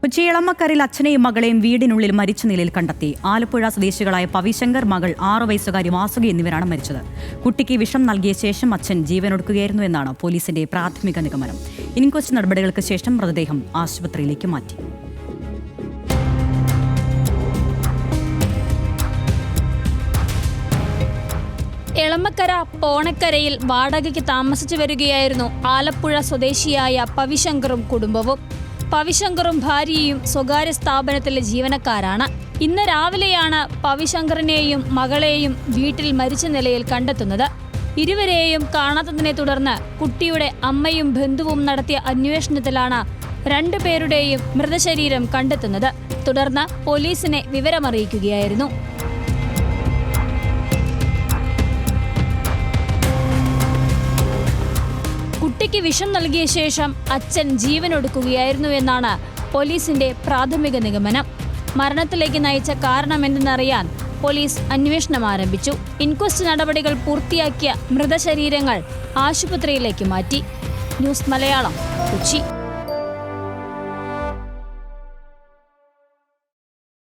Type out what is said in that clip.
കൊച്ചി എളമക്കരയിൽ അച്ഛനെയും മകളെയും വീടിനുള്ളിൽ മരിച്ച നിലയിൽ കണ്ടെത്തി. ആലപ്പുഴ സ്വദേശികളായ പവിശങ്കർ, മകൾ 6 വയസ്സുകാരി വാസുകി എന്നിവരാണ് മരിച്ചത്. കുട്ടിക്ക് വിഷം നൽകിയ ശേഷം അച്ഛൻ ജീവനൊടുക്കുകയായിരുന്നു എന്നാണ് പോലീസിന്റെ പ്രാഥമിക നിഗമനം. ഇൻക്വസ്റ്റ് നടപടികൾക്ക് ശേഷം മൃതദേഹം ആശുപത്രിയിലേക്ക് മാറ്റി. എളമക്കര പോണക്കരയിൽ വാടകയ്ക്ക് താമസിച്ചു വരികയായിരുന്നു ആലപ്പുഴ സ്വദേശിയായ പവിശങ്കറും കുടുംബവും. പവിശങ്കറും ഭാര്യയും സ്വകാര്യ സ്ഥാപനത്തിലെ ജീവനക്കാരാണ്. ഇന്ന് രാവിലെയാണ് പവിശങ്കറിനെയും മകളെയും വീട്ടിൽ മരിച്ച നിലയിൽ കണ്ടെത്തുന്നത്. ഇരുവരെയും കാണാത്തതിനെ തുടർന്ന് കുട്ടിയുടെ അമ്മയും ബന്ധുവും നടത്തിയ അന്വേഷണത്തിലാണ് 2 പേരുടെയും മൃതശരീരം കണ്ടെത്തുന്നത്. തുടർന്ന് പോലീസിനെ വിവരമറിയിക്കുകയായിരുന്നു. കുട്ടിക്ക് വിഷം നൽകിയ ശേഷം അച്ഛൻ ജീവനൊടുക്കുകയായിരുന്നു എന്നാണ് പോലീസിന്റെ പ്രാഥമിക നിഗമനം. മരണത്തിലേക്ക് നയിച്ച കാരണമെന്തെന്നറിയാൻ പോലീസ് അന്വേഷണം ആരംഭിച്ചു. ഇൻക്വസ്റ്റ് നടപടികൾ പൂർത്തിയാക്കിയ മൃതശരീരങ്ങൾ ആശുപത്രിയിലേക്ക് മാറ്റി. ന്യൂസ് മലയാളം, കൊച്ചി.